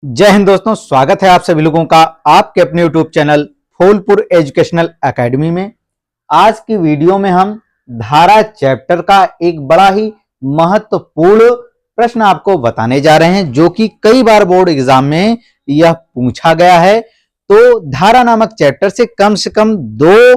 जय हिंद दोस्तों, स्वागत है आप सभी लोगों का आपके अपने YouTube channel Phulpur educational academy में। आज की वीडियो में हम धारा चैप्टर का एक बड़ा ही महत्वपूर्ण प्रश्न आपको बताने जा रहे हैं, जो कि कई बार बोर्ड एग्जाम में यह पूछा गया है। तो धारा नामक चैप्टर से कम 2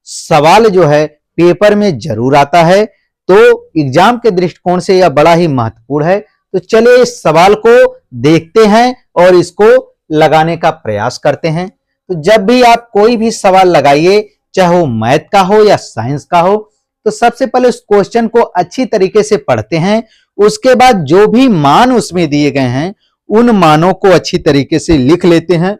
सवाल जो है पेपर में जरूर आता है, तो एग्जाम के दृष्टिकोण से यह बड़ा ही महत्वपूर्ण है। तो चलिए इस सवाल को देखते हैं और इसको लगाने का प्रयास करते हैं। तो जब भी आप कोई भी सवाल लगाइए, चाहे वो मैथ का हो या साइंस का हो, तो सबसे पहले उस क्वेश्चन को अच्छी तरीके से पढ़ते हैं। उसके बाद जो भी मान उसमें दिए गए हैं उन मानों को अच्छी तरीके से लिख लेते हैं।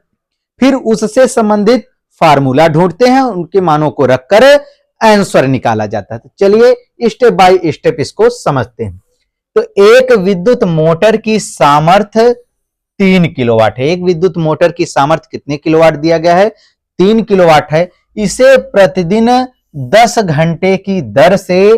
फिर उससे संबंधित फार्मूला ढूंढते हैं, उनके मानों को रखकर आंसर निकाला जाता है। तो चलिए स्टेप बाय स्टेप इसको समझते हैं। तो एक विद्युत मोटर की सामर्थ्य 3 किलोवाट है। एक विद्युत मोटर की सामर्थ्य कितने किलोवाट दिया गया है? 3 किलोवाट है। इसे प्रतिदिन 10 घंटे की दर से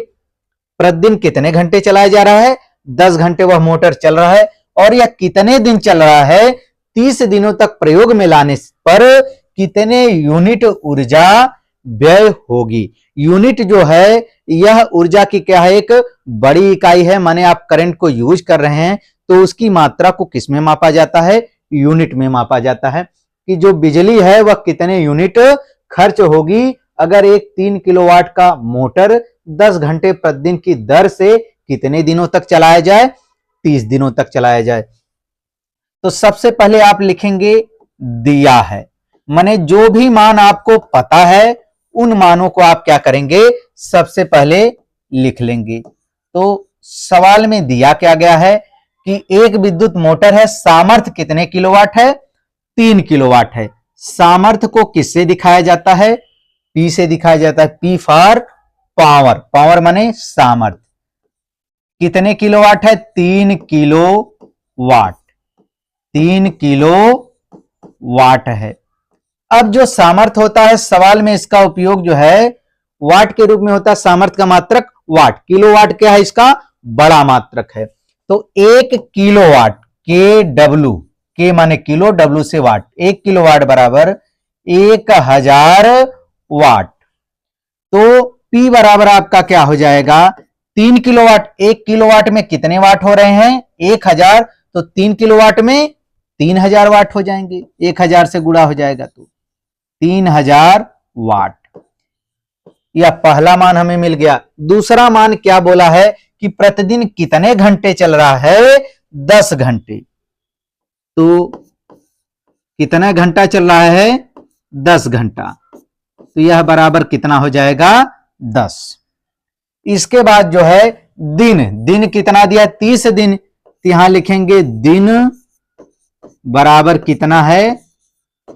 प्रतिदिन कितने घंटे चलाया जा रहा है? 10 घंटे वह मोटर चल रहा है। और यह कितने दिन चल रहा है? 30 दिनों तक प्रयोग में लाने पर कितने यूनिट ऊर्जा व्यय होगी? यूनिट जो है यह ऊर्जा की क्या है? एक बड़ी इकाई है। माने आप करंट को यूज कर रहे हैं तो उसकी मात्रा को किस में मापा जाता है? यूनिट में मापा जाता है कि जो बिजली है वह कितने यूनिट खर्च होगी अगर एक 3 किलोवाट का मोटर 10 घंटे प्रतिदिन की दर से कितने दिनों तक चलाया जाए? 30 दिनों तक चलाया जाए। तो सबसे पहले आप लिखेंगे दिया है, माने जो भी मान आपको पता है उन मानों को आप क्या करेंगे? सबसे पहले लिख लेंगे। तो सवाल में दिया क्या गया है कि एक विद्युत मोटर है, सामर्थ्य कितने किलोवाट है? 3 किलोवाट है। सामर्थ्य को किससे दिखाया जाता है? P से दिखाया जाता है। P for power. पावर माने सामर्थ्य। कितने किलोवाट है? 3 किलोवाट। 3 किलोवाट है। अब जो सामर्थ्य होता है सवाल में इसका उपयोग जो है वाट के रूप में होता है। सामर्थ्य का मात्रक वाट। किलोवाट क्या है? इसका बड़ा मात्रक है। तो 1 किलोवाट KW, के माने किलो, W से वाट, 1 किलोवाट बराबर 1000 वाट। तो P बराबर आपका क्या हो जाएगा? 3 किलोवाट। 1 किलोवाट में कितने वाट हो रहे हैं? 1000। तो 3 किलोवाट में 3000 वाट हो जाएंगे। 1000 से गुणा हो जाएगा तो 3000 वाट। यह पहला मान हमें मिल गया। दूसरा मान क्या बोला है कि प्रतिदिन कितने घंटे चल रहा है? 10 घंटे। तो कितना घंटा चल रहा है? 10 घंटा। तो यह बराबर कितना हो जाएगा? 10। इसके बाद जो है दिन। दिन कितना दिया? 30 दिन। तो यहां लिखेंगे दिन बराबर कितना है?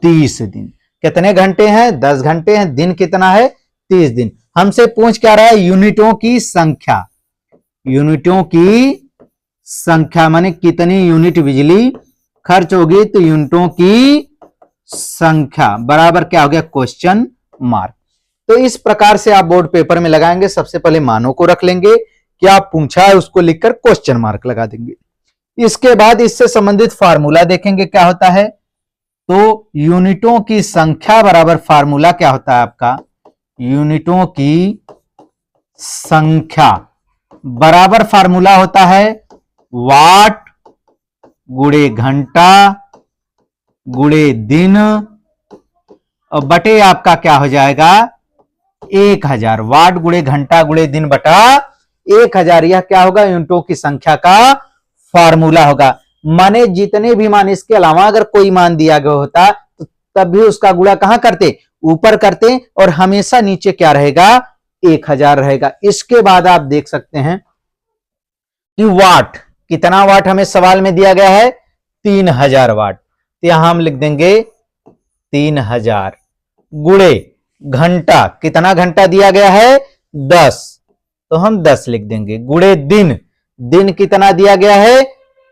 30 दिन। कितने घंटे हैं? 10 घंटे हैं। दिन कितना है? 30 दिन। हमसे पूछ क्या रहा है? यूनिटों की संख्या। यूनिटों की संख्या माने कितनी यूनिट बिजली खर्च होगी? तो यूनिटों की संख्या बराबर क्या हो गया? Question mark. तो इस प्रकार से आप बोर्ड पेपर में लगाएंगे। सबसे पहले मानों को रख लेंगे, क्या पूछा है उसको लिखकर क्वेश्चन मार्क लगा देंगे। इसके बाद इससे संबंधित फार्मूला देखेंगे क्या होता है। तो यूनिटों की संख्या बराबर फार्मूला क्या होता है आपका? यूनिटों की संख्या बराबर फार्मूला होता है वाट गुणे घंटा गुणे दिन और बटे आपका क्या हो जाएगा? 1000। वाट गुणे घंटा गुणे दिन बटा 1000। यह क्या होगा? यूनिटों की संख्या का फार्मूला होगा। माने जितने भी मान, इसके अलावा अगर कोई मान दिया गया होता तो तब भी उसका गुणा कहां करते? ऊपर करते। और हमेशा नीचे क्या रहेगा? 1000 रहेगा। इसके बाद आप देख सकते हैं कि वाट, कितना वाट हमें सवाल में दिया गया है? 3000 वाट। तो यहां हम लिख देंगे 3000 गुणे घंटा। कितना घंटा दिया गया है? 10। तो हम 10 लिख देंगे। गुणे दिन। दिन कितना दिया गया है?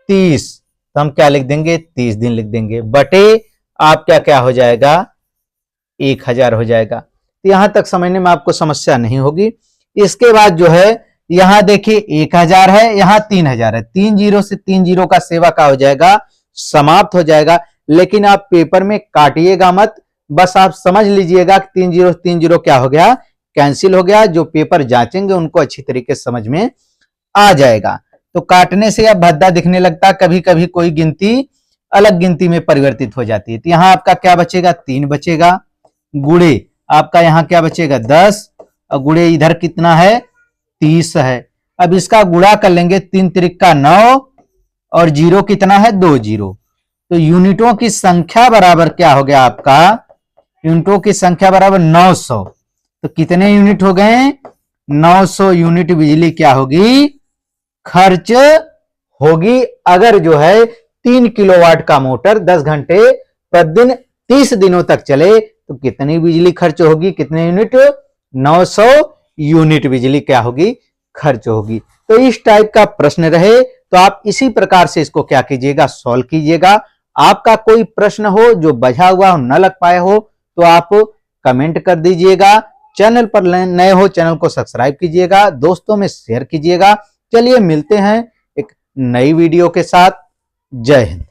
30। तो हम क्या लिख देंगे? 30 दिन लिख देंगे। बटे आपका क्या हो जाएगा? 1000 हो जाएगा। तो यहां तक समझने में आपको समस्या नहीं होगी। इसके बाद जो है यहां देखिए 1000 है, यहां 3000 है। 3 जीरो से 3 जीरो का सेवा का हो जाएगा समाप्त हो जाएगा। लेकिन आप पेपर में काटिएगा मत, बस आप समझ लीजिएगा कि 3 जीरो 3 जीरो क्या हो गया, कैंसिल हो गया। जो पेपर जांचेंगे उनको अच्छी तरीके से समझ में आ जाएगा। तो काटने से अब भद्दा दिखने लगता, कभी कभी कोई गिनती अलग गिनती में परिवर्तित हो जाती है। तो यहां आपका क्या बचेगा, 3 बचेगा। गुणे आपका यहां क्या बचेगा, 10, और गुणे इधर कितना है, 30 है। अब इसका गुणा कर लेंगे, 3 त्रिका 9 और जीरो कितना है, 2 जीरो। तो यूनिटों की संख्या बराबर क्या हो गया आपका, यूनिटों की संख्या बराबर 900। तो कितने यूनिट हो गए, 900 यूनिट बिजली क्या होगी, खर्च होगी। अगर जो है 3 किलोवाट का मोटर 10 घंटे प्रतिदिन 30 दिनों तक चले तो कितनी बिजली खर्च होगी, कितने यूनिट, 900 यूनिट बिजली क्या होगी, खर्च होगी। तो इस टाइप का प्रश्न रहे तो आप इसी प्रकार से इसको क्या कीजिएगा, सॉल्व कीजिएगा। आपका कोई प्रश्न हो जो बचा हुआ हो, न लग पाए हो, तो आप कमेंट कर दीजिएगा। चैनल पर नए हो, चैनल को सब्सक्राइब कीजिएगा, दोस्तों में शेयर कीजिएगा। चलिए मिलते हैं एक नई वीडियो के साथ। जय हिंद।